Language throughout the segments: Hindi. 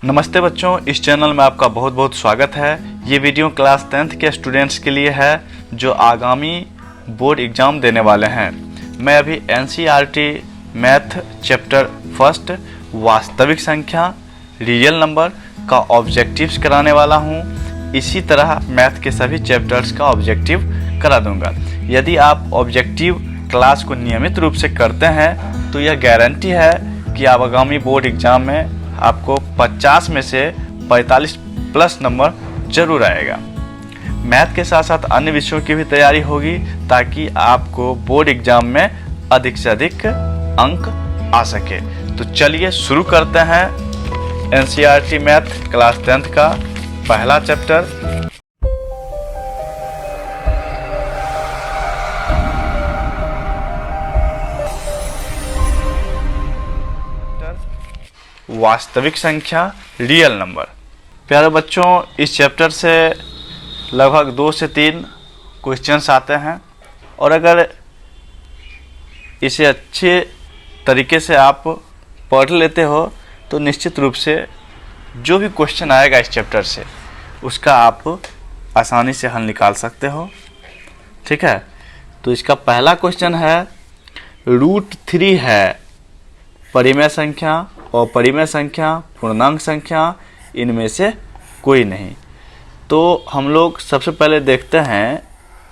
नमस्ते बच्चों, इस चैनल में आपका बहुत बहुत स्वागत है। ये वीडियो क्लास 10th के स्टूडेंट्स के लिए है जो आगामी बोर्ड एग्ज़ाम देने वाले हैं। मैं अभी NCERT मैथ चैप्टर फर्स्ट वास्तविक संख्या रियल नंबर का ऑब्जेक्टिव्स कराने वाला हूँ। इसी तरह मैथ के सभी चैप्टर्स का ऑब्जेक्टिव करा दूँगा। यदि आप ऑब्जेक्टिव क्लास को नियमित रूप से करते हैं तो यह गारंटी है कि आप आगामी बोर्ड एग्ज़ाम में आपको 50 में से 45 प्लस नंबर जरूर आएगा। मैथ के साथ साथ अन्य विषयों की भी तैयारी होगी ताकि आपको बोर्ड एग्जाम में अधिक से अधिक अंक आ सके। तो चलिए शुरू करते हैं NCERT मैथ क्लास 10th का पहला चैप्टर। वास्तविक संख्या रियल नंबर। प्यारे बच्चों, इस चैप्टर से लगभग 2 से 3 क्वेश्चंस आते हैं और अगर इसे अच्छे तरीके से आप पढ़ लेते हो तो निश्चित रूप से जो भी क्वेश्चन आएगा इस चैप्टर से उसका आप आसानी से हल निकाल सकते हो। ठीक है, तो इसका पहला क्वेश्चन है √3 है परिमेय संख्या, अपरिमेय संख्या, पूर्णांक संख्या, इनमें से कोई नहीं। तो हम लोग सबसे पहले देखते हैं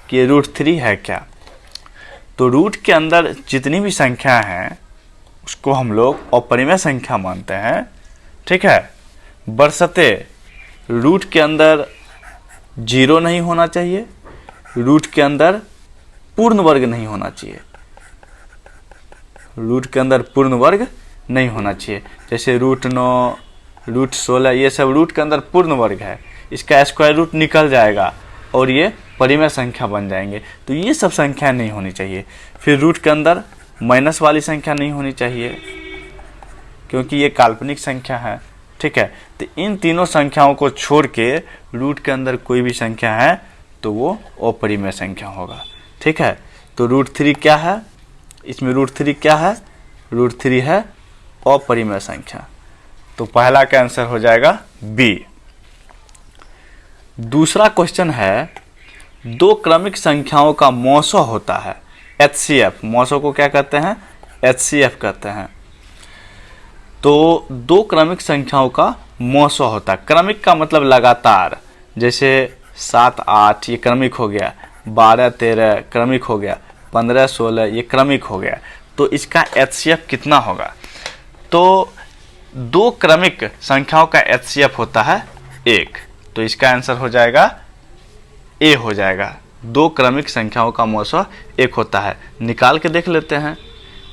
कि √3 है क्या। तो रूट के अंदर जितनी भी संख्या हैं उसको हम लोग अपरिमेय संख्या मानते हैं। ठीक है, बशर्ते रूट के अंदर 0 नहीं होना चाहिए, रूट के अंदर पूर्ण वर्ग नहीं होना चाहिए। रूट के अंदर पूर्ण वर्ग नहीं होना चाहिए, जैसे √9, √16, ये सब रूट के अंदर पूर्ण वर्ग है, इसका स्क्वायर रूट निकल जाएगा और ये परिमेय संख्या बन जाएंगे। तो ये सब संख्या नहीं होनी चाहिए। फिर रूट के अंदर माइनस वाली संख्या नहीं होनी चाहिए क्योंकि ये काल्पनिक संख्या है। ठीक है, तो इन तीनों संख्याओं को छोड़ के रूट के अंदर कोई भी संख्या है तो वो अपरिमेय संख्या होगा। ठीक है, तो √3 क्या है, इसमें √3 क्या है, √3 है अपरिमेय संख्या। तो पहला का आंसर हो जाएगा बी। दूसरा क्वेश्चन है 2 क्रमिक संख्याओं का मौसो होता है HCF। मौसो को क्या कहते हैं, HCF कहते हैं। तो 2 क्रमिक संख्याओं का मौसो होता है। क्रमिक का मतलब लगातार, जैसे 7, 8 ये क्रमिक हो गया, 12, 13 क्रमिक हो गया, 15, 16 ये क्रमिक हो गया। तो इसका HCF कितना होगा। तो 2 क्रमिक संख्याओं का HCF होता है 1। तो इसका आंसर हो जाएगा ए हो जाएगा। 2 क्रमिक संख्याओं का मौसो 1 होता है। निकाल के देख लेते हैं,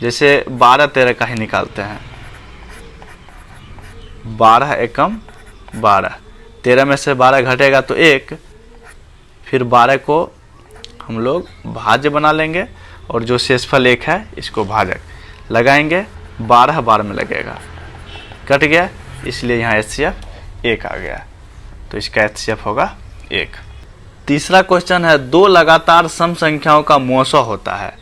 जैसे 12, 13 का ही निकालते हैं। 12 एकम 12, 13 में से 12 घटेगा तो 1। फिर 12 को हम लोग भाज्य बना लेंगे और जो शेषफल 1 है इसको भाजक लगाएंगे, 12 बार में लगेगा, कट गया, इसलिए यहाँ HCF 1 आ गया। तो इसका HCF होगा 1। तीसरा क्वेश्चन है 2 लगातार सम संख्याओं का मौसो होता है।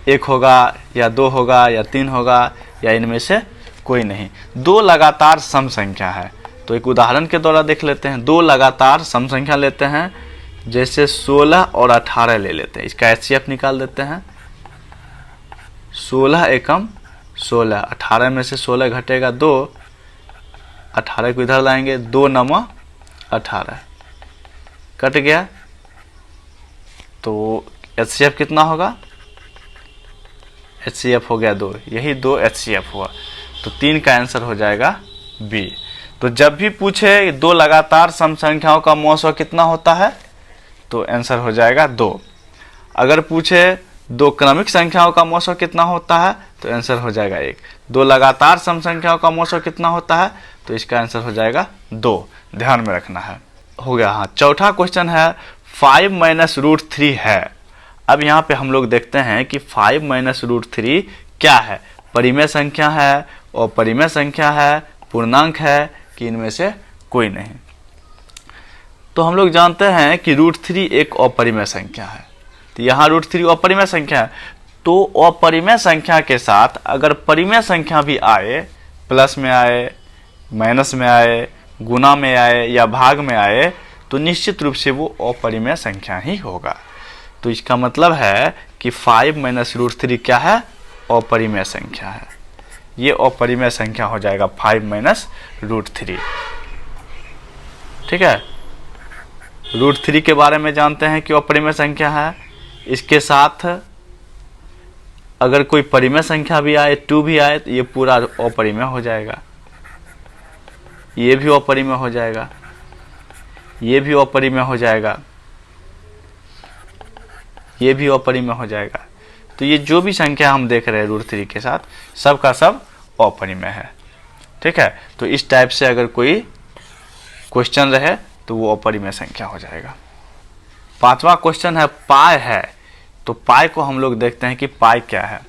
1 होगा या 2 होगा या 3 होगा या इनमें से कोई नहीं। 2 लगातार सम संख्या है। तो एक उदाहरण के द्वारा देख लेते हैं। 2 लगातार सम संख्या लेते हैं, जैसे 16 और 18 ले लेते हैं। इसका HCF निकाल देते हैं। 16 एकम 16, 18 में से 16 घटेगा 2, 18 को इधर लाएंगे, 2 9 18, कट गया। तो HCF कितना होगा, HCF हो गया 2, यही 2 HCF हुआ। तो 3 का आंसर हो जाएगा बी। तो जब भी पूछे 2 लगातार सम संख्याओं का मौसो कितना होता है तो आंसर हो जाएगा 2। अगर पूछे 2 क्रमिक संख्याओं का मौसो कितना होता है तो आंसर हो जाएगा 1। 2 लगातार सम संख्याओं का मौसो कितना होता है तो इसका आंसर हो जाएगा 2। ध्यान में रखना है। हो गया। हाँ, चौथा क्वेश्चन है 5 - √3 है। अब यहाँ पे हम लोग देखते हैं कि 5 - √3 क्या है, परिमेय संख्या है, अपरिमेय संख्या है, पूर्णांक है कि इनमें से कोई नहीं। तो हम लोग जानते हैं कि √3 एक अपरिमेय संख्या है। तो यहाँ √3 अपरिमेय संख्या है, तो अपरिमेय संख्या के साथ अगर परिमेय संख्या भी आए, प्लस में आए माइनस में आए, गुना में आए या भाग में आए तो निश्चित रूप से वो अपरिमेय संख्या ही होगा। तो इसका मतलब है कि 5 माइनस रूट 3 क्या है? अपरिमेय संख्या है। ये अपरिमेय संख्या हो जाएगा 5 माइनस रूट 3। ठीक है, रूट 3 के बारे में जानते हैं कि अपरिमेय संख्या है। इसके साथ अगर कोई परिमेय संख्या भी आए, 2 भी आए, तो ये पूरा अपरिमेय हो जाएगा। ये भी अपरिमेय हो जाएगा, ये भी अपरिमेय हो जाएगा, ये भी अपरिमेय हो जाएगा। तो ये जो भी संख्या हम देख रहे हैं रूट 3 के साथ, सब का सब अपरिमेय है। ठीक है, तो इस टाइप से अगर कोई क्वेश्चन रहे तो वो अपरिमेय संख्या हो जाएगा। 5वां क्वेश्चन है पाई है। तो पाई को हम लोग देखते हैं कि पाई क्या है।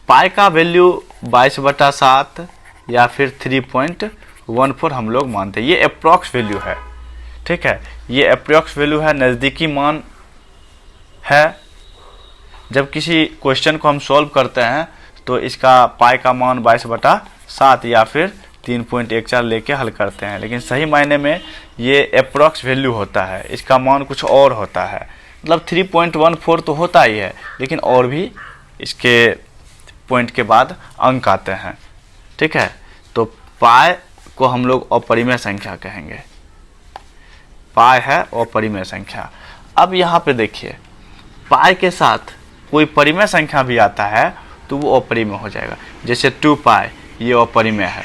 पाई का वैल्यू 22/7 या फिर 3.14 हम लोग मानते हैं। ये अप्रॉक्स वैल्यू है। ठीक है, ये अप्रॉक्स वैल्यू है, नज़दीकी मान है। जब किसी क्वेश्चन को हम सॉल्व करते हैं तो इसका पाई का मान 22/7 या फिर 3.14 लेके हल करते हैं, लेकिन सही मायने में ये अप्रॉक्स वैल्यू होता है, इसका मान कुछ और होता है। मतलब 3.14 तो होता ही है, लेकिन और भी इसके पॉइंट के बाद अंक आते हैं। ठीक है, तो पाई को हम लोग अपरिमेय संख्या कहेंगे। पाई है अपरिमेय संख्या। अब यहाँ पे देखिए, पाई के साथ कोई परिमेय संख्या भी आता है तो वो अपरिमेय हो जाएगा। जैसे 2 पाई, ये अपरिमेय है।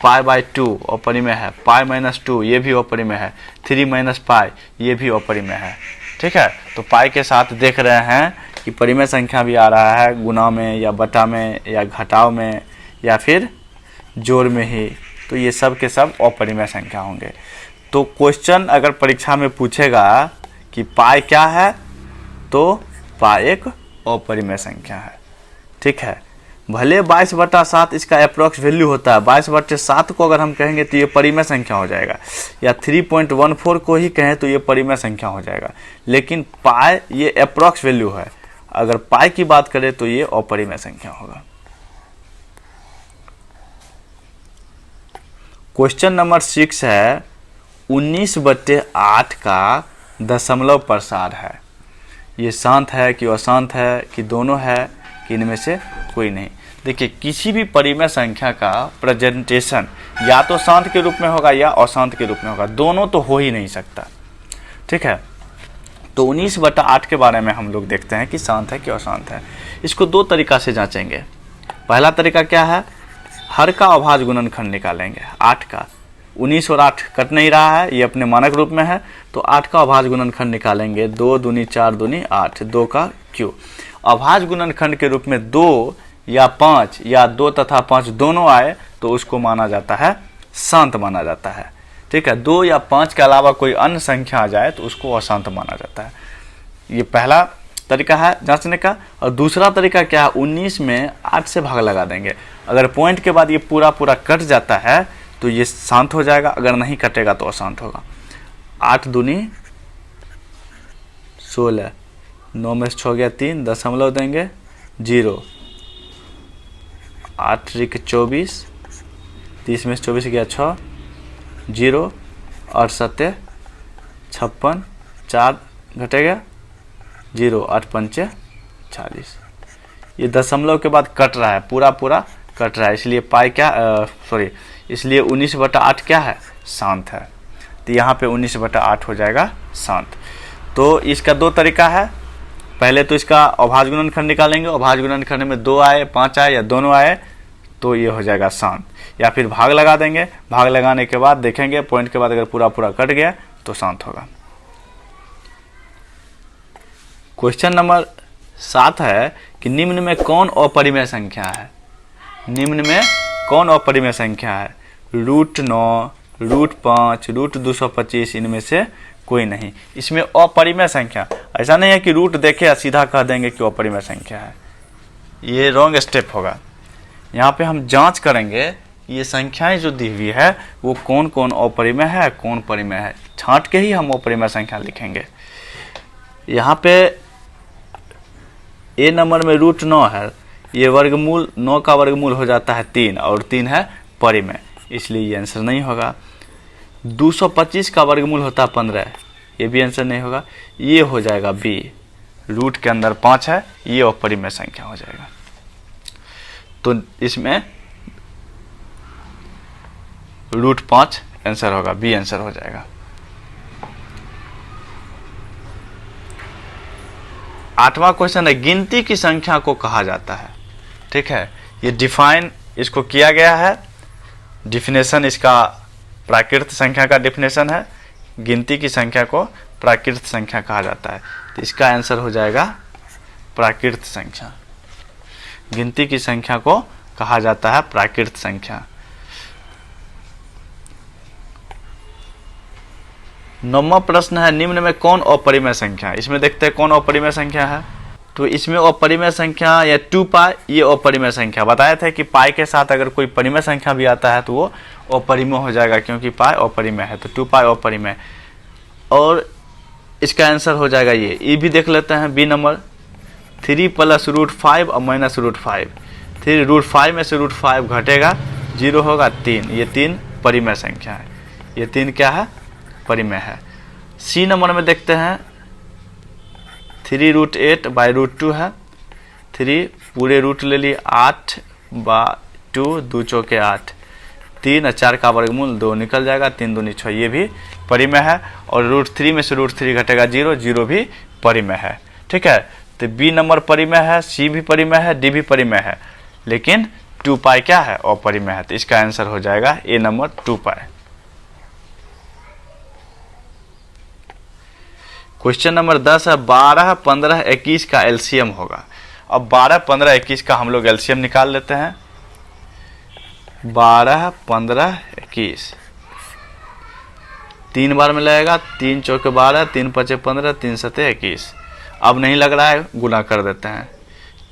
पाई बाई 2 अपरिमेय है। पाई माइनस 2 ये भी अपरिमेय है। 3 माइनस पाई ये भी अपरिमेय है। ठीक है, तो पाई के साथ देख रहे हैं कि परिमेय संख्या भी आ रहा है, गुना में या बटा में या घटाव में या फिर जोड़ में ही, तो ये सब के सब अपरिमेय संख्या होंगे। तो क्वेश्चन अगर परीक्षा में पूछेगा कि पाई क्या है, तो पाई एक अपरिमेय संख्या है। ठीक है, भले 22/7 इसका अप्रॉक्स वैल्यू होता है, 22/7 को अगर हम कहेंगे तो ये परिमेय संख्या हो जाएगा, या 3.14 को ही कहें तो ये परिमेय संख्या हो जाएगा। लेकिन पाई ये अप्रॉक्स वैल्यू है, अगर पाई की बात करें तो ये अपरिमेय संख्या होगा। क्वेश्चन नंबर 6 है 19/8 का दशमलव प्रसार है। ये शांत है कि अशांत है कि दोनों है कि इनमें से कोई नहीं। देखिए, किसी भी परिमेय संख्या का प्रेजेंटेशन या तो शांत के रूप में होगा या अशांत के रूप में होगा, दोनों तो हो ही नहीं सकता। ठीक है, तो 19/8 के बारे में हम लोग देखते हैं कि शांत है कि अशांत है। इसको दो तरीका से जांचेंगे। पहला तरीका क्या है, हर का अभाज्य गुणनखंड निकालेंगे। 8 का 19 और 8 कट नहीं रहा है, ये अपने मानक रूप में है, तो 8 का अभाज्य गुणनखंड निकालेंगे। 2 दूनी 4 दूनी 8, 2 का क्यू। अभाज्य गुणनखंड के रूप में 2 या 5 या 2 तथा 5 दोनों आए तो उसको माना जाता है शांत माना जाता है। ठीक है, 2 या 5 के अलावा कोई अन्य संख्या आ जाए तो उसको अशांत माना जाता है। ये पहला तरीका है जांचने का। और दूसरा तरीका क्या है, 19 में 8 से भाग लगा देंगे। अगर पॉइंट के बाद ये पूरा कट जाता है तो ये शांत हो जाएगा, अगर नहीं कटेगा तो अशांत होगा। 8 दूनी 16, 9 में से 6 गया 3, दशमलव देंगे 0, 8 त्रिक 24, 30 में से 24 गया 6, 0 और 7 56, 4 घटेगा 0, 8 पंचे 40। ये दशमलव के बाद कट रहा है, पूरा कट रहा है, इसलिए पाई क्या इसलिए 19/8 क्या है, शांत है। तो यहाँ पे 19/8 हो जाएगा शांत। तो इसका दो तरीका है। पहले तो इसका अभाज्य गुणनखंड निकालेंगे, अभाज्य गुणनखंड में 2 आए 5 आए या दोनों आए तो ये हो जाएगा शांत, या फिर भाग लगा देंगे। भाग लगाने के बाद देखेंगे पॉइंट के बाद अगर पूरा कट गया तो शांत होगा। क्वेश्चन नंबर 7 है कि निम्न में कौन अपरिमेय संख्या है। निम्न में कौन अपरिमेय संख्या है, √9, √5, √225, इनमें से कोई नहीं। इसमें अपरिमेय संख्या, ऐसा नहीं है कि रूट देखे या सीधा कह देंगे कि अपरिमेय संख्या है, ये रॉन्ग स्टेप होगा। यहाँ पे हम जांच करेंगे ये संख्याएं जो दी हुई है वो कौन कौन अपरिमेय है कौन परिमेय है, छांट के ही हम अपरिमेय संख्या लिखेंगे। यहाँ पे ए नंबर में √9 है, ये वर्गमूल 9 का वर्गमूल हो जाता है 3 और 3 है परिमेय, इसलिए ये आंसर नहीं होगा। 225 का वर्गमूल होता है 15, ये भी आंसर नहीं होगा। ये हो जाएगा बी, रूट के अंदर 5 है, ये अपरिमेय संख्या हो जाएगा। तो इसमें √5 आंसर होगा, बी आंसर हो जाएगा। 8वां क्वेश्चन है, गिनती की संख्या को कहा जाता है। ठीक है, ये डिफाइन इसको किया गया है, डिफिनेशन इसका प्राकृत संख्या का डिफिनेशन है। गिनती की संख्या को प्राकृत संख्या कहा जाता है, तो इसका आंसर हो जाएगा प्राकृत संख्या। गिनती की संख्या को कहा जाता है प्राकृत संख्या। 9वां प्रश्न है, निम्न में कौन अपरिमेय संख्या है। इसमें देखते हैं कौन अपरिमेय संख्या है। तो इसमें अपरिमेय संख्या या 2 पाई, ये अपरिमेय संख्या बताए थे कि पाई के साथ अगर कोई परिमेय संख्या भी आता है तो वो अपरिमेय हो जाएगा, क्योंकि पाई अपरिमेय है, तो 2 पाई अपरिमेय। और इसका आंसर हो जाएगा ये भी देख लेते हैं, बी नंबर 3 + √5 और -√5। 3 √5 में से √5 घटेगा, 0 होगा 3, ये 3 परिमेय संख्या है, ये 3 क्या है, परिमेय है। सी नंबर में देखते हैं 3 √8/√2 है, 3 पूरे रूट ले लिए, 8/2, 2 चौके 8, 3 और 4 का वर्गमूल 2 निकल जाएगा, 3 दूनी 6, ये भी परिमेय है। और √3 में से √3 घटेगा 0, 0 भी परिमेय है। ठीक है, तो बी नंबर परिमेय है, सी भी परिमेय है, डी भी परिमेय है, लेकिन 2 पाई क्या है, अपरिमेय है, तो इसका आंसर हो जाएगा ए नंबर 2 पाई। क्वेश्चन नंबर 10 है, 12, 15, 21 का एलसीएम होगा। अब 12, 15, 21 का हम लोग एलसीएम निकाल लेते हैं। 12, 15, 21 3 बार में लगेगा, 3 चौके 12, 3 पचे 15, 3 सते 21। अब नहीं लग रहा है, गुना कर देते हैं।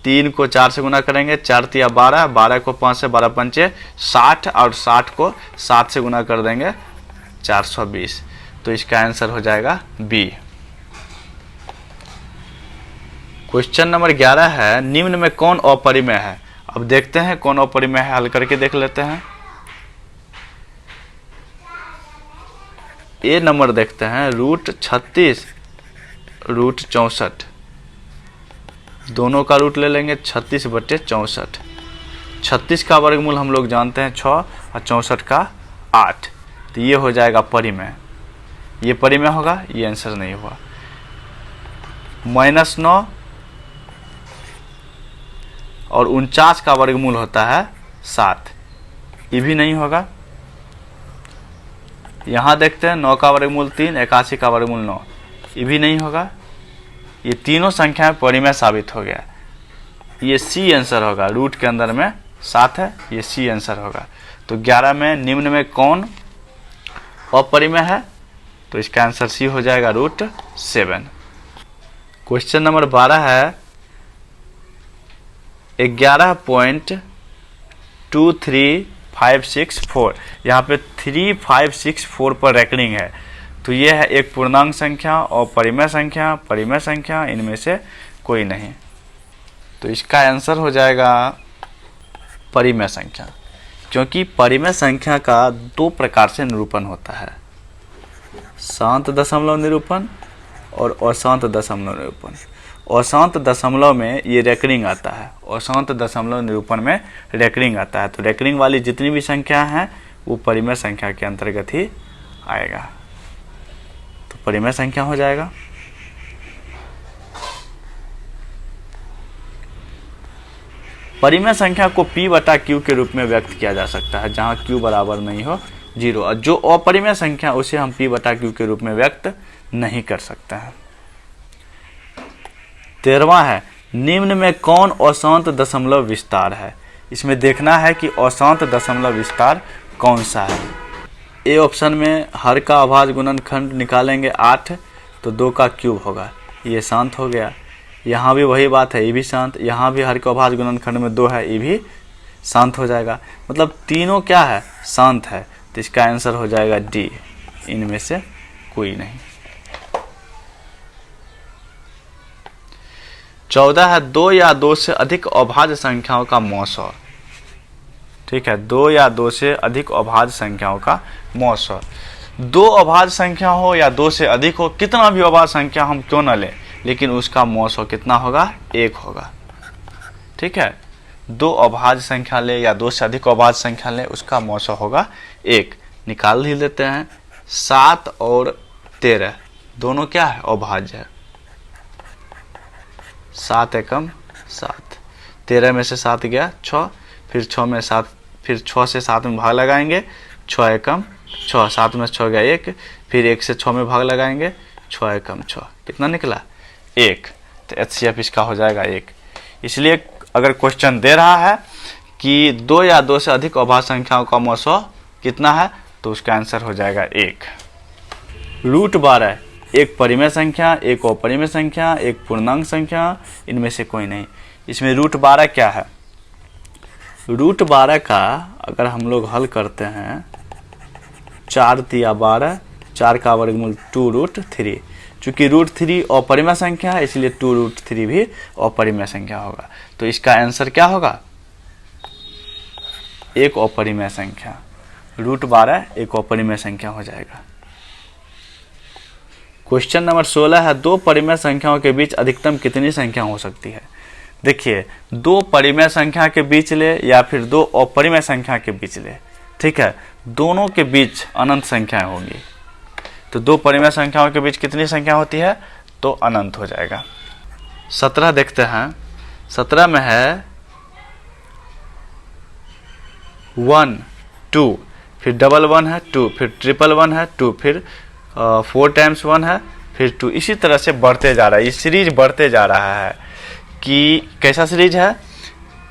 3 को 4 से गुना करेंगे, 4 तिया 12, 12 को 5 से 12 पंचे 60 और 60 को 7 से गुना कर देंगे 420। तो इसका आंसर हो जाएगा बी। क्वेश्चन नंबर 11 है, निम्न में कौन अपरिमेय है। अब देखते हैं कौन अपरिमेय है, हल करके देख लेते हैं। ए नंबर देखते हैं, √36, √64, दोनों का रूट ले लेंगे, 36/64। 36 का वर्गमूल हम लोग जानते हैं 6 और 64 का 8, तो ये हो जाएगा परिमेय। ये परिमेय होगा, ये आंसर नहीं हुआ। -9 और 49 का वर्गमूल होता है 7, ये भी नहीं होगा। यहाँ देखते हैं 9 का वर्गमूल 3, 81 का वर्गमूल 9, ये भी नहीं होगा। ये तीनों संख्याएं परिमेय साबित हो गया, ये सी आंसर होगा। रूट के अंदर में 7 है, ये सी आंसर होगा। तो 11 में निम्न में कौन अपरिमेय है, तो इसका आंसर सी हो जाएगा, √7। क्वेश्चन नंबर 12 है, 11.23564, यहाँ पे 3564 पर रैंकिंग है। तो ये है एक पूर्णांक संख्या और परिमेय संख्या, परिमेय संख्या, इनमें से कोई नहीं। तो इसका आंसर हो जाएगा परिमेय संख्या, क्योंकि परिमेय संख्या का 2 प्रकार से निरूपण होता है, शांत दशमलव निरूपण और अशांत दशमलव निरूपण। अशांत दशमलव में ये रैंकिंग आता है, अशांत दशमलव निरूपण में रैंकिंग आता है। तो रैंकिंग वाली जितनी भी संख्या हैं वो परिमेय संख्या के अंतर्गत ही आएगा, तो परिमेय संख्या हो जाएगा। परिमेय संख्या को p/q के रूप में व्यक्त किया जा सकता है, जहां q बराबर नहीं हो 0, और जो अपरिमेय संख्या उसे हम p/q के रूप में व्यक्त नहीं कर सकते हैं। 13वां है, निम्न में कौन अशांत दशमलव विस्तार है। इसमें देखना है कि अशांत दशमलव विस्तार कौन सा है। ए ऑप्शन में हर का अभाज्य गुणनखंड निकालेंगे 8, तो 2 का क्यूब होगा, ये शांत हो गया। यहाँ भी वही बात है, ये भी शांत। यहाँ भी हर का अभाज्य गुणनखंड में 2 है, ये भी शांत हो जाएगा। मतलब तीनों क्या है, शांत है। तो इसका आंसर हो जाएगा डी, इनमें से कोई नहीं। 14 है 2 या 2 से अधिक अभाज्य संख्याओं का मौसौ। ठीक है, 2 या 2 से अधिक अभाज्य संख्याओं का मौसौ। 2 अभाज्य संख्या हो या 2 से अधिक हो, कितना भी अभाज्य संख्या हम क्यों ना लें, लेकिन उसका मौसौ कितना होगा, 1 होगा। ठीक है, 2 अभाज्य संख्या ले या 2 से अधिक अभाज्य संख्या ले, उसका मौसौ होगा 1। निकाल ही लेते हैं। 7 और 13 दोनों क्या है, अभाज्य है। 7 एकम 7, 13 में से 7 गया 6, फिर 6 में 7, फिर 6 से 7 में भाग लगाएंगे, 6 एकम 6, 7 में 6 गया 1, फिर 1 से 6 में भाग लगाएंगे, 6 एकम 6, कितना निकला 1। तो HCF इसका हो जाएगा 1। इसलिए अगर क्वेश्चन दे रहा है कि 2 या 2 से अधिक अभाज्य संख्याओं का मौसौ कितना है, तो उसका आंसर हो जाएगा 1। √12 एक परिमेय संख्या, एक अपरिमेय संख्या, एक पूर्णांक संख्या, इनमें से कोई नहीं। इसमें √12 क्या है, √12 का अगर हम लोग हल करते हैं, 4 तिया 12, 4 का वर्गमूल 2√3। चूंकि √3 अपरिमेय संख्या है, इसलिए 2√3 भी अपरिमेय संख्या होगा। तो इसका आंसर क्या होगा, एक अपरिमेय संख्या। √12 एक अपरिमेय संख्या हो जाएगा। क्वेश्चन नंबर 16 है, 2 परिमेय संख्याओं के बीच अधिकतम कितनी संख्या हो सकती है। देखिए, 2 परिमेय संख्या के बीच ले या फिर 2 अपरिमेय संख्या के बीच ले, ठीक है, दोनों के बीच अनंत संख्याएं होंगी। तो 2 परिमेय संख्याओं के बीच कितनी संख्या होती है, तो अनंत हो जाएगा। 17 देखते हैं। 17 में है 1 2, फिर डबल 1 है 2, फिर ट्रिपल 1 है 2, फिर 4 टाइम्स 1 है, फिर 2। इसी तरह से बढ़ते जा रहा है, ये सीरीज बढ़ते जा रहा है। कि कैसा सीरीज है,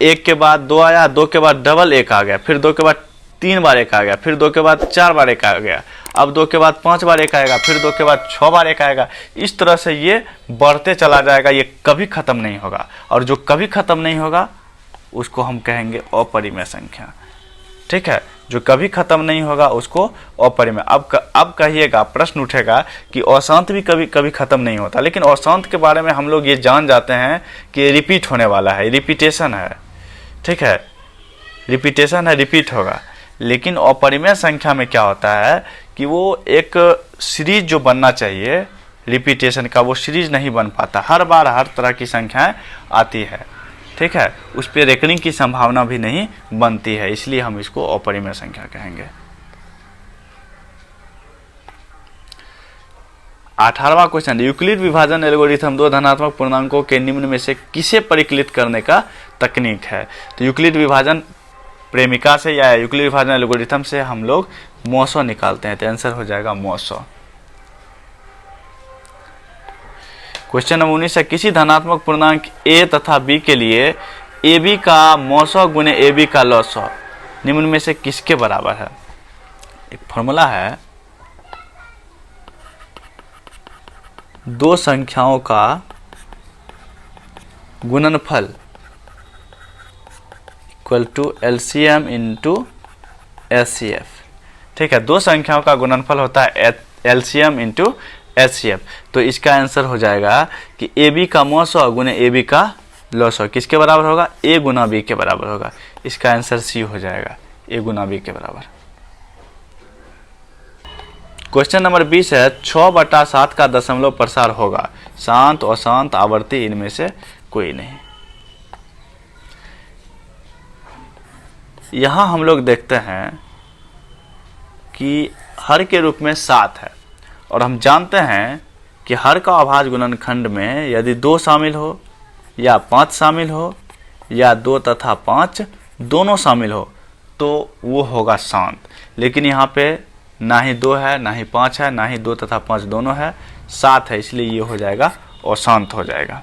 1 के बाद 2 आया, 2 के बाद डबल 1 आ गया, फिर 2 के बाद 3 बार 1 आ गया, फिर 2 के बाद 4 बार 1 आ गया, अब 2 के बाद 5 बार 1 आएगा, फिर 2 के बाद 6 बार 1 आएगा। इस तरह से ये बढ़ते चला जाएगा, ये कभी ख़त्म नहीं होगा। और जो कभी ख़त्म नहीं होगा उसको हम कहेंगे अपरिमेय संख्या। ठीक है, जो कभी खत्म नहीं होगा उसको अपरिमेय। अब कहिएगा, प्रश्न उठेगा कि अशांत भी कभी कभी खत्म नहीं होता, लेकिन अशांत के बारे में हम लोग ये जान जाते हैं कि रिपीट होने वाला है, रिपीटेशन है। ठीक है, रिपीटेशन है, रिपीट होगा। लेकिन अपरिमेय संख्या में क्या होता है कि वो एक सीरीज जो बनना चाहिए रिपीटेशन का, वो सीरीज नहीं बन पाता, हर बार हर तरह की संख्याएं आती है। ठीक है, उस पर रेकरिंग की संभावना भी नहीं बनती है, इसलिए हम इसको अपरिमेय संख्या कहेंगे। 18वां क्वेश्चन, यूक्लिड विभाजन एल्गोरिथम 2 धनात्मक पूर्णांकों के निम्न में से किसे परिकलित करने का तकनीक है। तो यूक्लिड विभाजन प्रेमिका से या यूक्लिड विभाजन एल्गोरिथम से हम लोग मौसौ निकालते हैं, तो आंसर हो जाएगा मौसौ। क्वेश्चन नंबर 19 है, किसी धनात्मक पूर्णांक a तथा b के लिए ab का मौसौ गुने ab का लसौ निम्न में से किसके बराबर है। एक फॉर्मूला है, 2 संख्याओं का गुणनफल equal to LCM into HCF। ठीक है, 2 संख्याओं का गुणनफल होता है LCM इंटू HCF। तो इसका आंसर हो जाएगा कि AB का मौसौ गुने AB का लसौ किसके बराबर होगा, A गुना B के बराबर होगा। इसका आंसर C हो जाएगा, A गुना B के बराबर। क्वेश्चन नंबर 20 है, 6/7 का दशमलव प्रसार होगा, शांत, अशांत, आवर्ती, इनमें से कोई नहीं। यहाँ हम लोग देखते हैं कि हर के रूप में 7 है, और हम जानते हैं कि हर का अभाज्य गुणनखंड में यदि 2 शामिल हो या 5 शामिल हो या 2 तथा 5 दोनों शामिल हो तो वो होगा शांत। लेकिन यहाँ पे ना ही 2 है, ना ही 5 है, ना ही 2 तथा 5 दोनों है, 7 है, इसलिए ये हो जाएगा अशांत हो जाएगा।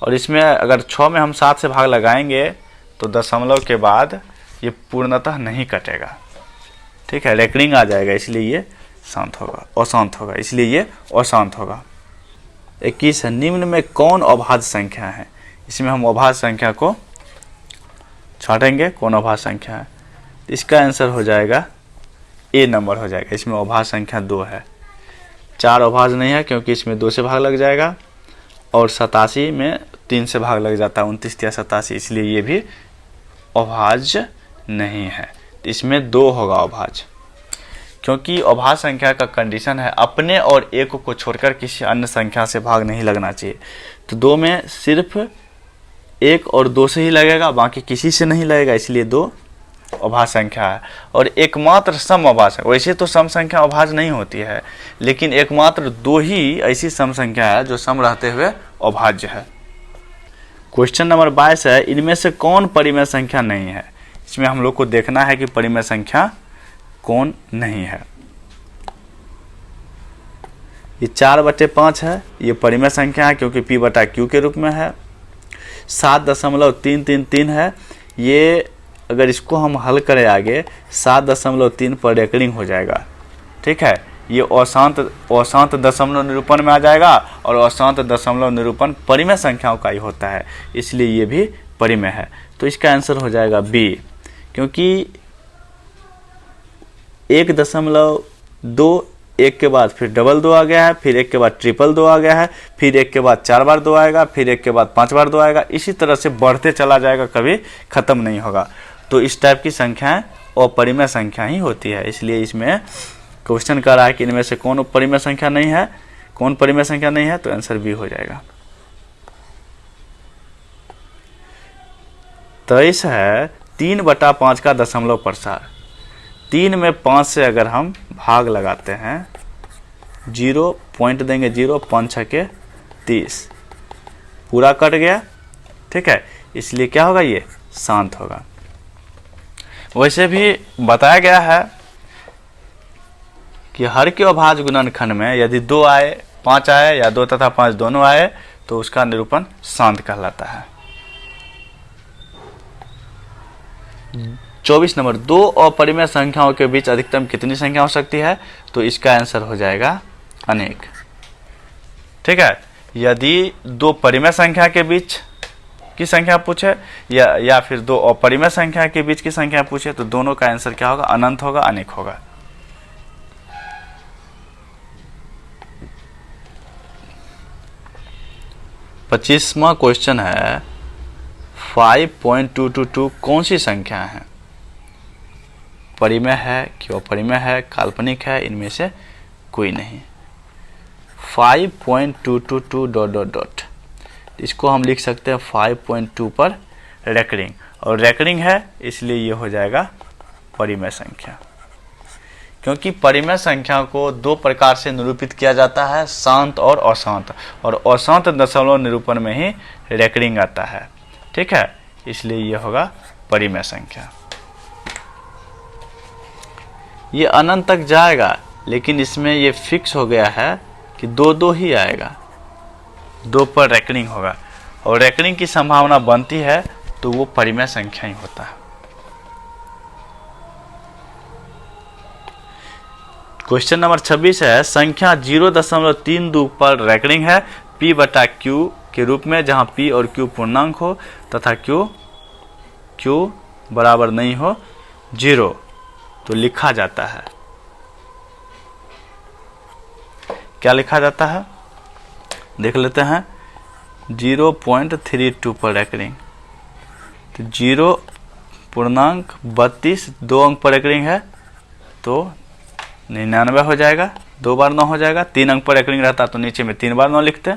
और इसमें अगर 6 में हम 7 से भाग लगाएंगे तो दशमलव के बाद ये पूर्णतः नहीं कटेगा। ठीक है, रेकरिंग आ जाएगा, इसलिए ये शांत होगा, अशांत होगा, इसलिए ये अशांत होगा। 21 है, निम्न में कौन अभाज्य संख्या है। इसमें हम अभाज्य संख्या को छाटेंगे, कौन अभाज्य संख्या है। इसका आंसर हो जाएगा A नंबर हो जाएगा। इसमें अभाज्य संख्या 2 है। 4 अभाज्य नहीं है क्योंकि इसमें 2 से भाग लग जाएगा, और 87 में 3 से भाग लग जाता है, 29 या 87, इसलिए ये भी अभाज्य नहीं है। इसमें 2 होगा अभाज्य, क्योंकि अभाज्य संख्या का कंडीशन है अपने और एक को छोड़कर किसी अन्य संख्या से भाग नहीं लगना चाहिए। तो 2 में सिर्फ 1 और 2 से ही लगेगा, बाकी किसी से नहीं लगेगा, इसलिए 2 अभाज्य संख्या है। और एकमात्र सम अभाज्य, वैसे तो सम संख्या अभाज्य नहीं होती है, लेकिन एकमात्र 2 ही ऐसी सम संख्या है जो सम रहते हुए अभाज्य है। क्वेश्चन नंबर 22 है, इनमें से कौन परिमेय संख्या नहीं है। इसमें हम लोग को देखना है कि परिमेय संख्या कौन नहीं है। ये 4/5 है, ये परिमेय संख्या है क्योंकि p/q के रूप में है। 7.333 है, ये अगर इसको हम हल करें आगे 7.3 पर रेकरिंग हो जाएगा। ठीक है, ये अशांत दशमलव निरूपण में आ जाएगा, और अशांत दशमलव निरूपण परिमेय संख्याओं का ही होता है, इसलिए ये भी परिमेय है। तो इसका आंसर हो जाएगा बी, क्योंकि 1.2 1 के बाद फिर डबल 2 आ गया है, फिर 1 के बाद ट्रिपल 2 आ गया है, फिर 1 के बाद 4 बार 2 आएगा, फिर 1 के बाद 5 बार 2 आएगा, इसी तरह से बढ़ते चला जाएगा, कभी खत्म नहीं होगा। तो इस टाइप की संख्याएं अपरिमेय संख्या ही होती है, इसलिए इसमें क्वेश्चन कर रहा है कि इनमें से कौन परिमेय संख्या नहीं है, कौन परिमेय संख्या नहीं है, तो आंसर बी हो जाएगा। 23 है, 3/5 का दशमलव प्रसार। 3 में 5 से अगर हम भाग लगाते हैं, 0 पॉइंट देंगे, 0 5 6 30, पूरा कट गया। ठीक है, इसलिए क्या होगा, ये शांत होगा। वैसे भी बताया गया है कि हर के अभाज्य गुणनखंड में यदि 2 आए, 5 आए, या 2 तथा 5 दोनों आए, तो उसका निरूपण शांत कहलाता है। 24 नंबर, 2 अपरिमेय संख्याओं के बीच अधिकतम कितनी संख्या हो सकती है, तो इसका आंसर हो जाएगा अनेक। ठीक है, यदि 2 परिमेय संख्या के बीच की संख्या पूछे या फिर 2 अपरिमेय संख्या के बीच की संख्या पूछे, तो दोनों का आंसर क्या होगा, अनंत होगा, अनेक होगा। पच्चीसवां क्वेश्चन है, 5.222 कौन सी संख्या है, परिमेय है कि अपरिमेय है, काल्पनिक है, इनमें से कोई नहीं। 5.222 ... इसको हम लिख सकते हैं 5.2 पर रेकरिंग, और रेकरिंग है इसलिए ये हो जाएगा परिमेय संख्या। क्योंकि परिमेय संख्या को 2 प्रकार से निरूपित किया जाता है, शांत और अशांत, और अशांत दशमलव निरूपण में ही रेकरिंग आता है। ठीक है, इसलिए ये होगा परिमेय संख्या। ये अनंत तक जाएगा, लेकिन इसमें ये फिक्स हो गया है कि 2 ही आएगा, 2 पर रेकरिंग होगा, और रेकरिंग की संभावना बनती है तो वो परिमेय संख्या ही होता है। क्वेश्चन नंबर 26 है, संख्या 0.32 पर रेकरिंग है p/q के रूप में, जहां p और q पूर्णांक हो तथा q बराबर नहीं हो 0, तो लिखा जाता है, क्या लिखा जाता है, देख लेते हैं। 0.32 पर रेकरिंग, तो 0.32 2 अंक पर रेकरिंग है, तो 99 हो जाएगा, 2 बार 9 हो जाएगा। 3 अंक पर रेकरिंग रहता तो नीचे में 3 बार 9 लिखते,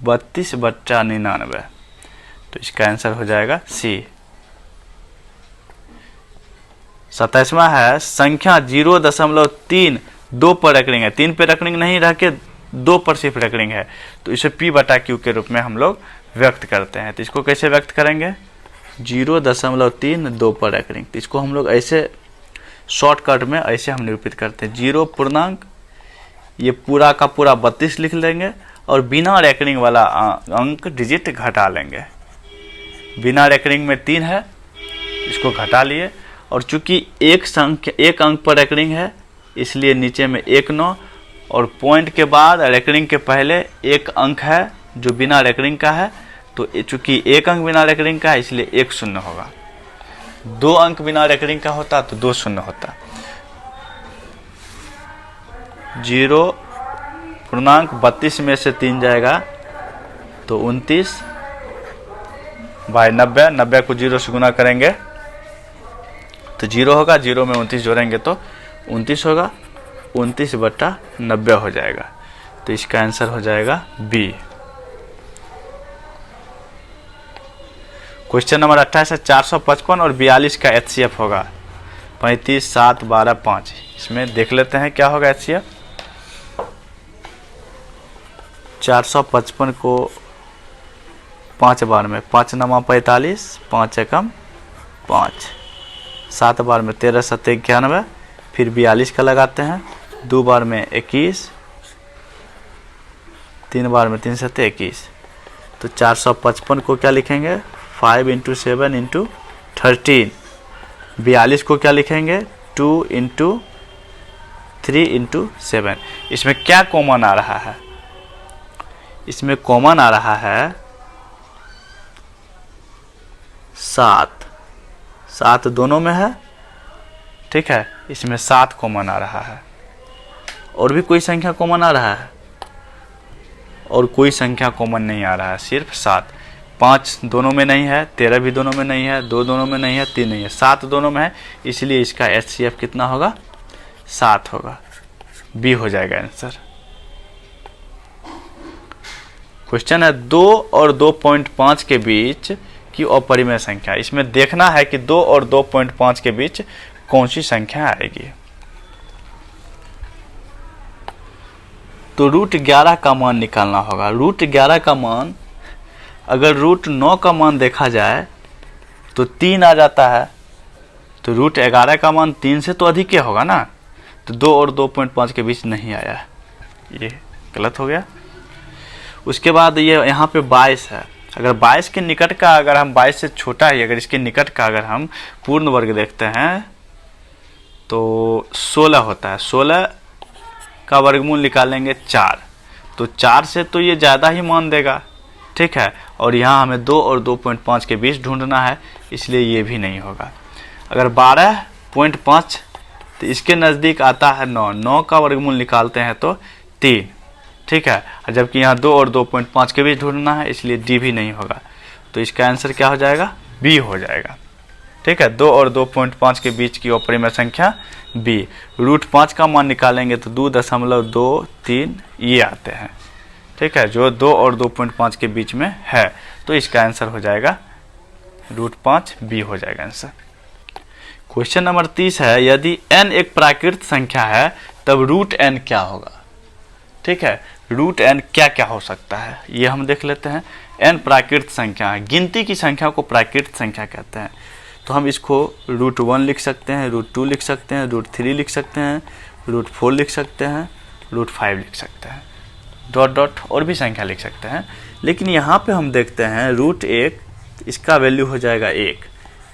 32/99, तो इसका आंसर हो जाएगा सी। 27वां है, संख्या 0.3 2 पर रेकरिंग है, 3 पर रेकरिंग नहीं रह के 2 पर सिर्फ रेकरिंग है, तो इसे p/q के रूप में हम लोग व्यक्त करते हैं। तो इसको कैसे व्यक्त करेंगे, 0.3 2 पर रेकरिंग, तो इसको हम लोग ऐसे शॉर्टकट में ऐसे हम निरूपित करते हैं। 0 पूर्णांक, ये पूरा का पूरा 32 लिख लेंगे, और बिना रेकरिंग वाला अंक डिजिट घटा लेंगे। बिना रेकरिंग में 3 है, इसको घटा लिए, और चूंकि एक अंक पर रेकरिंग है, इसलिए नीचे में 1 9, और पॉइंट के बाद रेकरिंग के पहले एक अंक है जो बिना रेकरिंग का है, तो चूंकि एक अंक बिना रेकरिंग का है, इसलिए 1 0 होगा। 2 अंक बिना रेकरिंग का होता तो 2 0 होता। 0 पूर्णांक 32 में से 3 जाएगा तो 29 बाय 90, 90 को 0 से गुना करेंगे तो 0 होगा, 0 में 29 जोड़ेंगे तो 29 होगा, 29/90 हो जाएगा। तो इसका आंसर हो जाएगा बी। क्वेश्चन नंबर 28 है 455 और 42 का HCF होगा 35, 7, 12, 5। इसमें देख लेते हैं क्या होगा HCF। 455 को 5 बार में 5 नमा 45, 5 एकम 5, 7 बार में 13 7 91, फिर 42 का लगाते हैं, 2 बार में 21, 3 बार में 3 7 21। तो 455 को क्या लिखेंगे 5 × 7 × 13। 42 को क्या लिखेंगे 2 × 3 × 7। इसमें क्या कॉमन आ रहा है, इसमें कॉमन आ रहा है 7, 7 दोनों में है, ठीक है। इसमें 7 कॉमन आ रहा है। और भी कोई संख्या कॉमन आ रहा है, और कोई संख्या कॉमन नहीं आ रहा है, सिर्फ 7। 5 दोनों में नहीं है, 13 भी दोनों में नहीं है, 2 दोनों में नहीं है, 3 नहीं है, 7 दोनों में है। इसलिए इसका HCF कितना होगा 7 होगा। बी हो जाएगा आंसर। क्वेश्चन है 2 और 2.5 के बीच की अपरिमेय संख्या। इसमें देखना है कि 2 और 2.5 के बीच कौन सी संख्या आएगी। तो √11 का मान निकालना होगा। √11 का मान, अगर √9 का मान देखा जाए तो 3 आ जाता है, तो √11 का मान 3 से तो अधिक ही होगा ना। तो 2 और 2.5 के बीच नहीं आया, ये गलत हो गया। उसके बाद ये यहाँ पे 22 है। अगर 22 के निकट का, अगर हम 22 से छोटा ही, अगर इसके निकट का अगर हम पूर्ण वर्ग देखते हैं तो 16 होता है। 16 का वर्गमूल निकालेंगे 4, तो 4 से तो ये ज़्यादा ही मान देगा, ठीक है। और यहाँ हमें 2 और 2.5 के बीच ढूंढना है, इसलिए ये भी नहीं होगा। अगर 12.5 तो इसके नज़दीक आता है 9, 9 का वर्गमूल निकालते हैं तो 3, ठीक है। जबकि यहाँ 2 और 2.5 के बीच ढूंढना है, इसलिए डी भी नहीं होगा। तो इसका आंसर क्या हो जाएगा बी हो जाएगा, ठीक है। 2 और 2.5 के बीच की अपरिमेय संख्या बी। √5 का मान निकालेंगे तो 2.23 ये आते हैं, ठीक है, जो 2 और 2.5 के बीच में है। तो इसका आंसर हो जाएगा √5 बी हो जाएगा आंसर। क्वेश्चन नंबर 30 है यदि n एक प्राकृत संख्या है तब √n क्या होगा, ठीक है। √n क्या क्या हो सकता है ये हम देख लेते हैं। n प्राकृत संख्या है, गिनती की संख्या को प्राकृत संख्या कहते हैं। तो हम इसको √1 लिख सकते हैं, √2 लिख सकते हैं, √3 लिख सकते हैं, √4 लिख सकते हैं, √5 लिख सकते हैं, डॉट डॉट और भी संख्या लिख सकते हैं। लेकिन यहाँ पे हम देखते हैं √1, इसका वैल्यू हो जाएगा 1,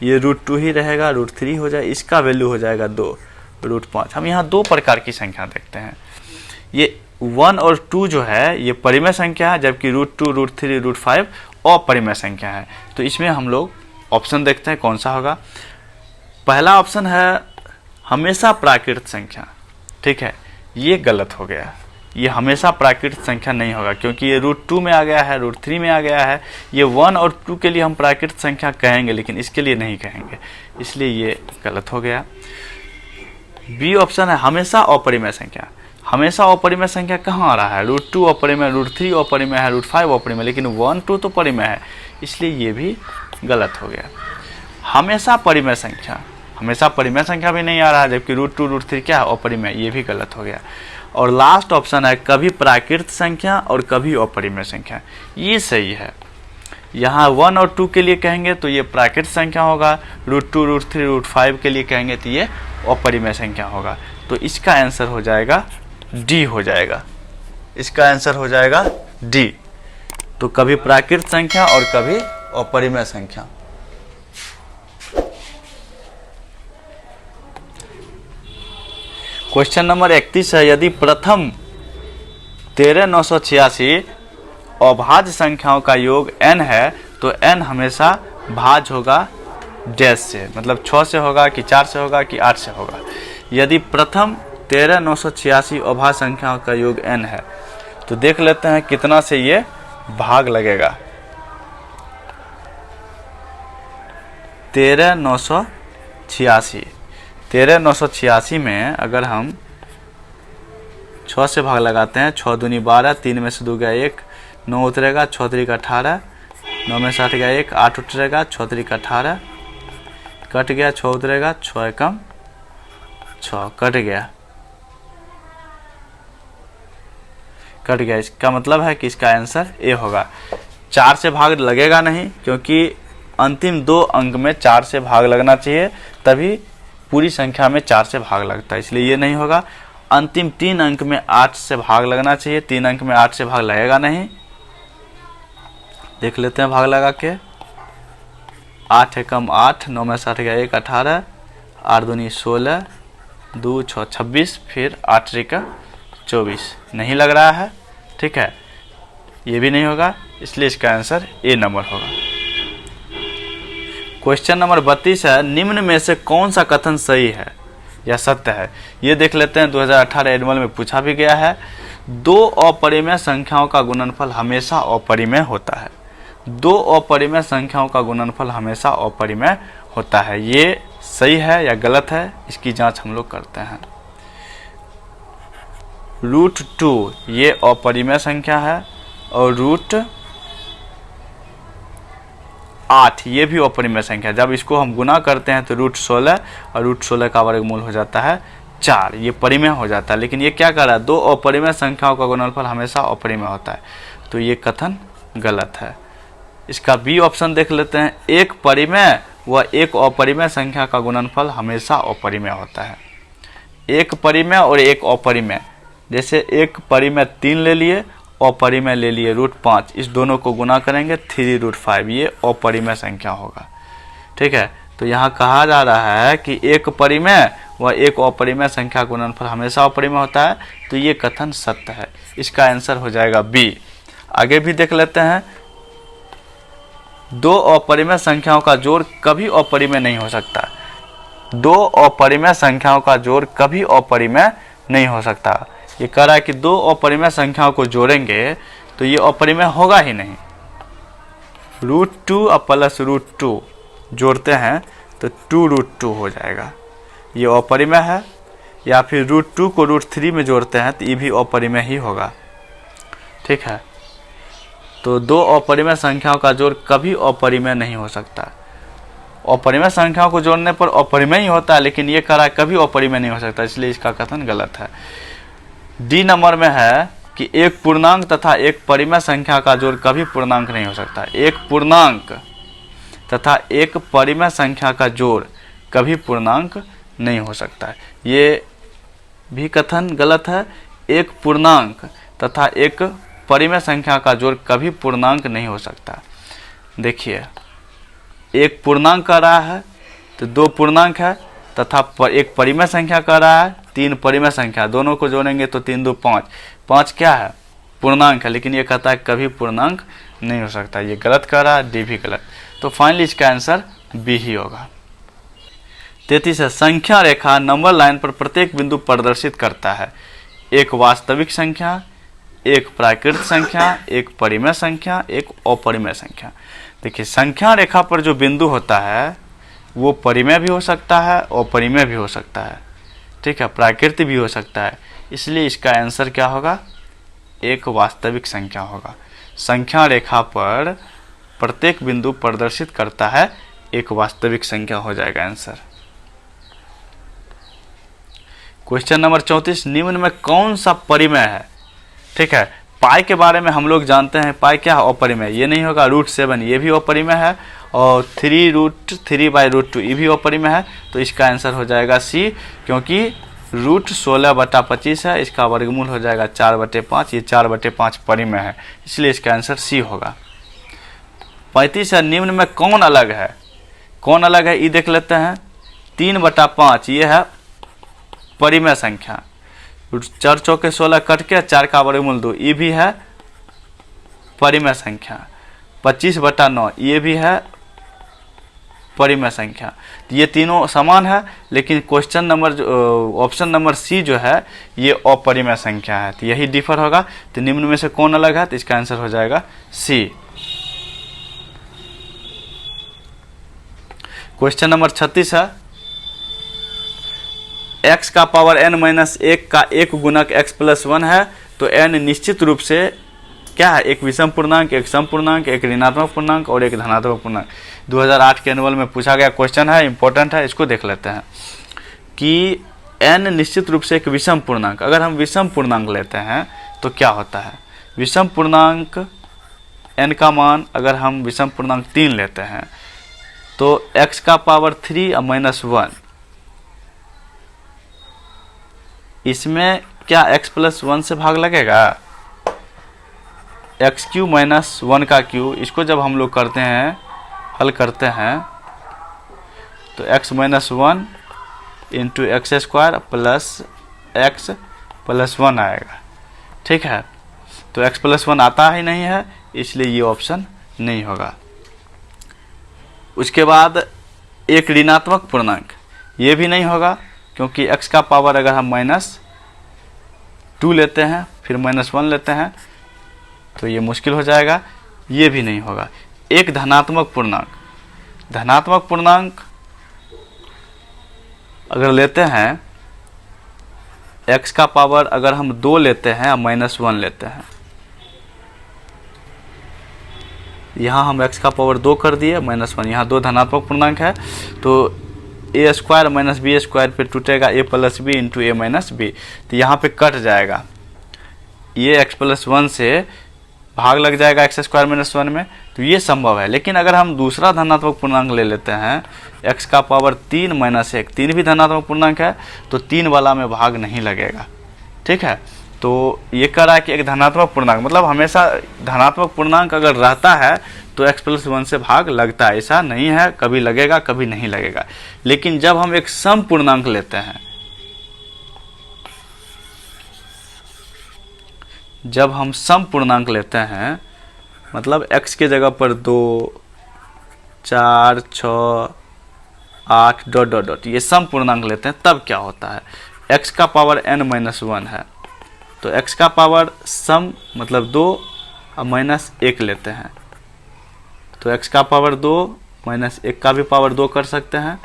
ये √2 ही रहेगा, √3 हो जाए, इसका वैल्यू हो जाएगा 2, √5। हम यहाँ 2 प्रकार की संख्या देखते हैं। ये 1 और 2 जो है ये परिमेय संख्या है, जबकि √2, √3, √5 अपरिमेय संख्या है। तो इसमें हम लोग ऑप्शन देखते हैं कौन सा होगा। पहला ऑप्शन है हमेशा प्राकृत संख्या, ठीक है, ये गलत हो गया। ये हमेशा प्राकृत संख्या नहीं होगा, क्योंकि ये √2 में आ गया है, √3 में आ गया है। ये 1 और 2 के लिए हम प्राकृत संख्या कहेंगे, लेकिन इसके लिए नहीं कहेंगे, इसलिए ये गलत हो गया। बी ऑप्शन है हमेशा अपरिमेय संख्या। हमेशा अपरिमेय संख्या कहाँ आ रहा है, √2 अपरिमेय, √3 अपरिमेय है, √5 अपरिमेय, लेकिन 1 2 तो परिमेय है, इसलिए ये भी गलत हो गया। हमेशा परिमेय संख्या, हमेशा परिमेय संख्या भी नहीं आ रहा है, जबकि √2 √3 क्या है अपरिमेय, ये भी गलत हो गया। और लास्ट ऑप्शन है कभी प्राकृत संख्या और कभी अपरिमेय संख्या, ये सही है। यहाँ 1 और 2 के लिए कहेंगे तो ये प्राकृत संख्या होगा, √2 √3 √5 के लिए कहेंगे तो ये अपरिमेय संख्या होगा। तो इसका आंसर हो जाएगा डी हो जाएगा, इसका आंसर हो जाएगा डी। तो कभी प्राकृत संख्या और कभी अपरिमेय संख्या। क्वेश्चन नंबर 31 है यदि प्रथम 13986 अभाज्य संख्याओं का योग n है तो n हमेशा भाज्य होगा डैश से, मतलब 6 से होगा कि 4 से होगा कि 8 से होगा। यदि प्रथम 13986 अभाज्य संख्याओं का योग n है तो देख लेते हैं कितना से ये भाग लगेगा। 13,986। 13,986 में अगर हम 6 से भाग लगाते हैं, 6 दूनी 12, 3 में से 2 गया 1, 9 उतरेगा, 6 3 18, 9 में 60 गया 1, 8 उतरेगा, 6 3 18, कट गया, 6 उतरेगा, 6 एकम 6, कट गया। इसका मतलब है कि इसका आंसर ए होगा। 4 से भाग लगेगा नहीं, क्योंकि अंतिम 2 अंक में 4 से भाग लगना चाहिए, तभी पूरी संख्या में 4 से भाग लगता है, इसलिए ये नहीं होगा। अंतिम 3 अंक में 8 से भाग लगना चाहिए, 3 अंक में 8 से भाग लगेगा नहीं। देख लेते हैं भाग लगा के। 8 एकम 8, 9 में 60 गया 1, 18, 8 दूनी 16, 2 6 26, फिर 8 3 24। नहीं लग रहा है, ठीक है, ये भी नहीं होगा, इसलिए इसका आंसर ए नंबर होगा। क्वेश्चन नंबर 32 है, निम्न में से कौन सा कथन सही है या सत्य है। ये देख लेते हैं, 2018 एनुअल में पूछा भी गया है। 2 अपरिमेय संख्याओं का गुणनफल हमेशा अपरिमेय होता है। 2 अपरिमेय संख्याओं का गुणनफल हमेशा अपरिमेय होता है। ये सही है या गलत है, इसकी जांच हम लोग करते हैं। √2 ये अपरिमेय संख्या है, और √8 ये भी अपरिमेय संख्या है। जब इसको हम गुना करते हैं तो √16, और √16 का वर्गमूल हो जाता है 4, ये परिमेय हो जाता है। लेकिन ये क्या कर रहा है, 2 अपरिमेय संख्याओं का गुणनफल हमेशा अपरिमेय होता है, तो ये कथन गलत है। इसका बी ऑप्शन देख लेते हैं, एक परिमेय व एक अपरिमेय संख्या का गुणनफल हमेशा अपरिमेय होता है। एक परिमेय और एक अपरिमेय, जैसे एक परिमेय 3 ले लिए, अपरिमेय ले लिए √5, इस दोनों को गुना करेंगे 3√5, ये अपरिमेय संख्या होगा, ठीक है। तो यहाँ कहा जा रहा है कि एक परिमेय व एक अपरिमेय संख्या का गुणनफल हमेशा अपरिमेय होता है, तो ये कथन सत्य है। इसका आंसर हो जाएगा बी। आगे भी देख लेते हैं, 2 अपरिमेय संख्याओं का जोड़ कभी अपरिमेय नहीं हो सकता। 2 अपरिमेय संख्याओं का जोड़ कभी अपरिमेय नहीं हो सकता। ये कह रहा है कि 2 अपरिमेय संख्याओं को जोड़ेंगे तो ये अपरिमेय होगा ही नहीं। √2 और प्लस √2 जोड़ते हैं तो 2√2 हो जाएगा, ये अपरिमेय है। या फिर √2 को √3 में जोड़ते हैं तो ये भी अपरिमेय ही होगा, ठीक है। तो 2 अपरिमेय संख्याओं का जोड़ कभी अपरिमेय नहीं हो सकता। अपरिमेय संख्याओं को जोड़ने पर अपरिमेय ही होता है, लेकिन ये कह रहा है कभी अपरिमेय नहीं हो सकता, इसलिए इसका कथन गलत है। डी नंबर में है कि एक पूर्णांक तथा एक परिमेय संख्या का जोड़ कभी पूर्णांक नहीं हो सकता। एक पूर्णांक तथा एक परिमेय संख्या का जोड़ कभी पूर्णांक नहीं हो सकता है, ये भी कथन गलत है। एक पूर्णांक तथा एक परिमेय संख्या का जोड़ कभी पूर्णांक नहीं हो सकता। देखिए, एक पूर्णांक कर रहा है तो 2 पूर्णांक है, तथा एक परिमेय संख्या कर रहा है 3 परिमेय संख्या, दोनों को जोड़ेंगे तो 3 2 5, 5 क्या है, पूर्णांक है, लेकिन ये कहता है कभी पूर्णांक नहीं हो सकता। ये गलत कर रहा है, डी भी गलत। तो फाइनली इसका आंसर बी ही होगा। 33 है, संख्या रेखा नंबर लाइन पर प्रत्येक बिंदु प्रदर्शित करता है। एक वास्तविक संख्या, एक प्राकृतिक संख्या, एक परिमेय संख्या, एक अपरिमेय संख्या। देखिए, संख्या रेखा पर जो बिंदु होता है वो परिमेय भी हो सकता है, अपरिमेय भी हो सकता है, ठीक है, प्राकृतिक भी हो सकता है। इसलिए इसका आंसर क्या होगा, एक वास्तविक संख्या होगा। संख्या रेखा पर प्रत्येक बिंदु प्रदर्शित करता है, एक वास्तविक संख्या हो जाएगा आंसर। क्वेश्चन नंबर 34, निम्न में कौन सा परिमेय है, ठीक है। पाई के बारे में हम लोग जानते हैं, पाई क्या है, अपरिमेय, ये नहीं होगा। √7 ये भी अपरिमेय है, और 3√3/√2 ये भी अपरिमेय है। तो इसका आंसर हो जाएगा सी, क्योंकि √16/25 है, इसका वर्गमूल हो जाएगा 4/5, ये 4/5 परिमेय है, इसलिए इसका आंसर सी होगा। 35 है, निम्न में कौन अलग है। कौन अलग है ये देख लेते हैं। 3/5 ये है परिमेय संख्या, 4 चौके 16 कट के 4 का वर्गमूल 2, ये भी है परिमेय संख्या। 25/9 ये भी है परिमेय संख्या। तो ये तीनों समान है, लेकिन question number option number C जो है ये अपरिमेय संख्या है, तो यही डिफर होगा। तो निम्न में से कौन अलग है, तो इसका आंसर हो जाएगा सी। क्वेश्चन नंबर 36 है, x का पावर n माइनस 1 का एक गुणक x प्लस 1 है, तो n निश्चित रूप से क्या है, एक विषम पूर्णांक, एक सम पूर्णांक, एक ऋणात्मक पूर्णांक और एक धनात्मक पूर्णांक। 2008 के एनुअल में पूछा गया क्वेश्चन है, इंपॉर्टेंट है, इसको देख लेते हैं कि n निश्चित रूप से एक विषम पूर्णांक। अगर हम विषम पूर्णांक लेते हैं तो क्या होता है, विषम पूर्णांक n का मान अगर हम विषम पूर्णांक 3 लेते हैं तो x का पावर 3 और माइनस 1, इसमें क्या x प्लस 1 से भाग लगेगा, एक्स क्यू माइनस 1 का क्यू, इसको जब हम लोग करते हैं, हल करते हैं, तो x minus 1 into x square plus x plus 1 आएगा। ठीक है, तो x प्लस 1 आता ही नहीं है, इसलिए ये ऑप्शन नहीं होगा। उसके बाद एक ऋणात्मक पूर्णांक, ये भी नहीं होगा, क्योंकि x का पावर अगर हम माइनस 2 लेते हैं फिर माइनस 1 लेते हैं तो ये मुश्किल हो जाएगा, ये भी नहीं होगा। एक धनात्मक पूर्णांक, धनात्मक पूर्णांक अगर लेते हैं, x का पावर अगर हम 2 लेते हैं और माइनस 1 लेते हैं, यहाँ हम x का पावर 2 कर दिए, माइनस 1, यहाँ 2 धनात्मक पूर्णांक है, तो a square minus b square पे टूटेगा a plus b into a minus b, तो यहाँ पे कट जाएगा, ये x प्लस 1 से भाग लग जाएगा एक्स स्क्वायर माइनस 1 में, तो ये संभव है। लेकिन अगर हम दूसरा धनात्मक पूर्णांक ले लेते हैं, x का पावर 3 माइनस 1, 3 भी धनात्मक पूर्णांक है, तो 3 वाला में भाग नहीं लगेगा। ठीक है, तो ये कह रहा है कि एक धनात्मक पूर्णांक, मतलब हमेशा धनात्मक पूर्णांक अगर रहता है तो x प्लस 1 से भाग लगता है, ऐसा नहीं है कभी लगेगा कभी नहीं लगेगा। लेकिन जब हम एक सम पूर्णांक लेते हैं, जब हम सम पूर्णांक लेते हैं, मतलब x के जगह पर 2, 4, 6, 8 डॉट डॉट डॉट, ये सम पूर्णांक लेते हैं, तब क्या होता है, x का पावर n माइनस 1 है, तो x का पावर सम मतलब 2 और माइनस 1 लेते हैं, तो x का पावर 2 माइनस 1 का भी पावर 2 कर सकते हैं,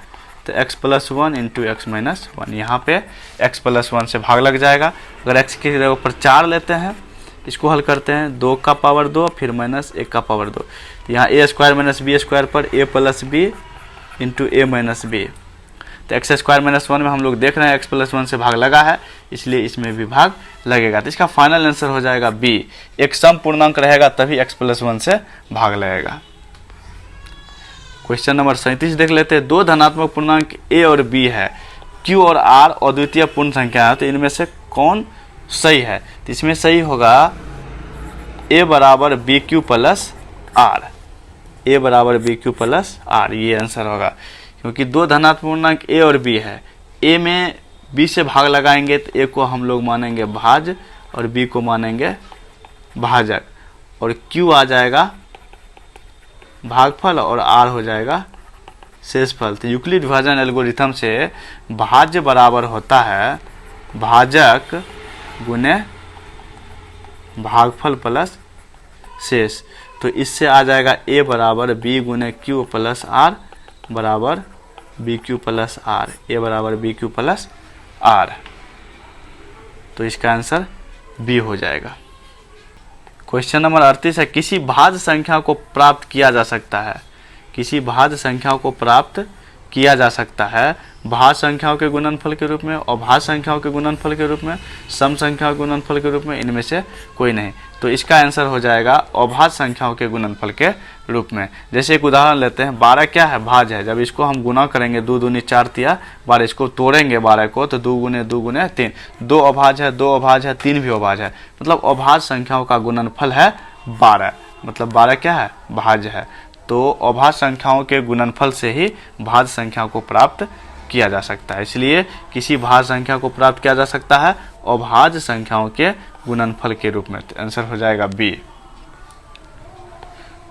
तो x plus 1 into x minus 1, यहाँ पे x प्लस 1 से भाग लग जाएगा। अगर x के जगह पर 4 लेते हैं, इसको हल करते हैं, 2 का पावर 2 फिर माइनस 1 का पावर 2, यहाँ a square minus b square पर a plus b into a minus b, तो एक्स स्क्वायर माइनस 1 में हम लोग देख रहे हैं x प्लस 1 से भाग लगा है, इसलिए इसमें भी भाग लगेगा। तो इसका फाइनल आंसर हो जाएगा बी, एक सम पूर्णांक रहेगा तभी x प्लस 1 से भाग लगेगा। क्वेश्चन नंबर 37 देख लेते हैं, 2 धनात्मक पूर्णांक a और b है, q और r अद्वितीय पूर्ण संख्या है, तो इनमें से कौन सही है, तो इसमें सही होगा a बराबर b q plus r, a बराबर बी क्यू प्लस आर, ये आंसर होगा, क्योंकि 2 धनात्मक पूर्णांक a और b है, a में b से भाग लगाएंगे तो a को हम लोग मानेंगे भाज्य और b को मानेंगे भाजक, और q आ जाएगा भागफल और r हो जाएगा शेषफल। तो यूक्लिड विभाजन एल्गोरिथम से भाज्य बराबर होता है भाजक गुने भागफल प्लस शेष, तो इससे आ जाएगा a बराबर b गुने q प्लस r बराबर बी क्यू प्लस आर, ए बराबर बी क्यू प्लस आर, तो इसका आंसर बी हो जाएगा। क्वेश्चन नंबर 38 है, किसी भाज्य संख्या को प्राप्त किया जा सकता है, किसी भाज्य संख्या को प्राप्त किया जा सकता है भाज्य संख्याओं के गुणनफल के रूप में, अभाज्य संख्याओं के गुणनफल के रूप में, सम संख्याओं के गुणनफल के रूप में, इनमें से कोई नहीं, तो इसका आंसर हो जाएगा अभाज्य संख्याओं के गुणनफल के रूप में। जैसे एक उदाहरण लेते हैं, 12 क्या है, भाज्य है, जब इसको हम गुना करेंगे 2 दूनी 4 तिया 12, इसको तोड़ेंगे 12 को तो 2 गुने 2 गुने 3, 2 अभाज्य है, 2 अभाज्य है, 3 भी अभाज्य है, मतलब अभाज्य संख्याओं का गुणनफल है 12, मतलब 12 क्या है, भाज्य है। तो अभाज्य संख्याओं के गुणनफल से ही भाज्य संख्या को प्राप्त किया जा सकता है, इसलिए किसी भाज्य संख्या को प्राप्त किया जा सकता है अभाज्य संख्याओं के गुणनफल के रूप में, आंसर हो जाएगा बी।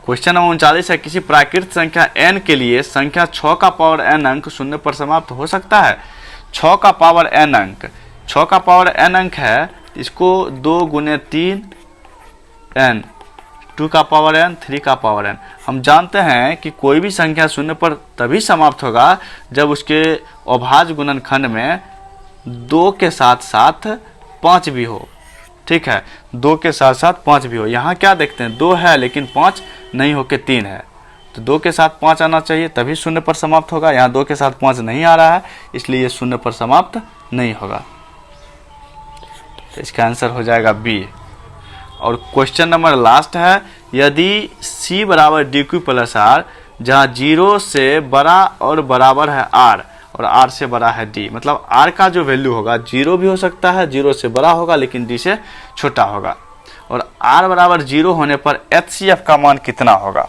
क्वेश्चन नंबर 39 है, किसी प्राकृत संख्या n के लिए संख्या 6 का पावर n अंक शून्य पर समाप्त हो सकता है। 6 का पावर n अंक, 6 का पावर n अंक है, इसको 2 गुने 3 n, 2 का पावर n, 3 का पावर n। हम जानते हैं कि कोई भी संख्या शून्य पर तभी समाप्त होगा जब उसके अभाज्य गुणनखंड में 2 के साथ साथ 5 भी हो। ठीक है, 2 के साथ साथ 5 भी हो। यहाँ क्या देखते हैं, 2 है लेकिन 5 नहीं होके 3 है, तो 2 के साथ 5 आना चाहिए तभी शून्य पर समाप्त होगा। यहाँ 2 के साथ 5 नहीं आ रहा है, इसलिए ये शून्य पर समाप्त नहीं होगा। तो इसका आंसर हो जाएगा बी। और क्वेश्चन नंबर लास्ट है, यदि c बराबर डी क्यू प्लस आर, जहाँ 0 से बड़ा और बराबर है r और r से बड़ा है d, मतलब r का जो वैल्यू होगा 0 भी हो सकता है, 0 से बड़ा होगा लेकिन d से छोटा होगा। और r बराबर 0 होने पर HCF का मान कितना होगा।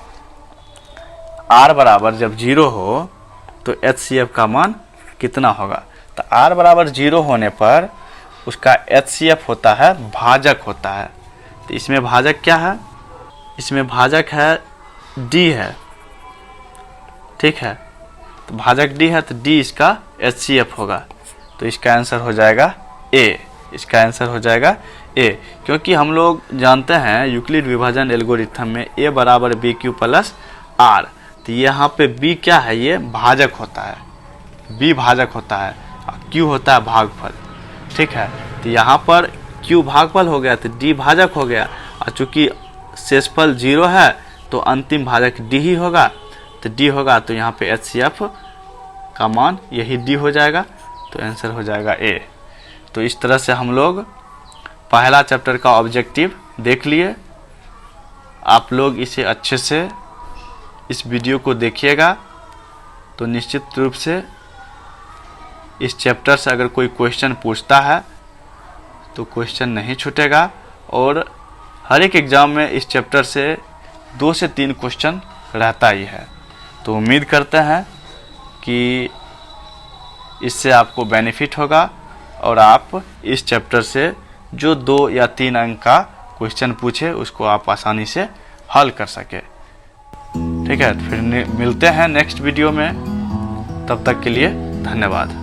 r बराबर जब 0 हो तो HCF का मान कितना होगा। तो r बराबर 0 होने पर उसका HCF होता है, भाजक होता है। तो इसमें भाजक क्या है, इसमें भाजक है d है। ठीक है, तो भाजक d है तो d इसका HCF होगा। तो इसका आंसर हो जाएगा a, इसका आंसर हो जाएगा a, क्योंकि हम लोग जानते हैं यूक्लिड विभाजन एल्गोरिथम में a बराबर बी क्यू प्लस आर। तो यहाँ पे b क्या है, ये भाजक होता है, b भाजक होता है, q होता है भागफल। ठीक है, तो यहाँ पर q भागफल हो गया तो d भाजक हो गया, और चूंकि शेषफल 0 है तो अंतिम भाजक d ही होगा। तो d होगा तो यहाँ पे HCF का मान यही d हो जाएगा। तो आंसर हो जाएगा a। तो इस तरह से हम लोग पहला चैप्टर का ऑब्जेक्टिव देख लिए। आप लोग इसे अच्छे से इस वीडियो को देखिएगा तो निश्चित रूप से इस चैप्टर से अगर कोई क्वेश्चन पूछता है तो क्वेश्चन नहीं छूटेगा। और हर एक एग्ज़ाम में इस चैप्टर से 2 से 3 क्वेश्चन रहता ही है। तो उम्मीद करते हैं कि इससे आपको बेनिफिट होगा और आप इस चैप्टर से जो 2 या 3 अंक का क्वेश्चन पूछे उसको आप आसानी से हल कर सके। ठीक है, फिर मिलते हैं नेक्स्ट वीडियो में, तब तक के लिए धन्यवाद।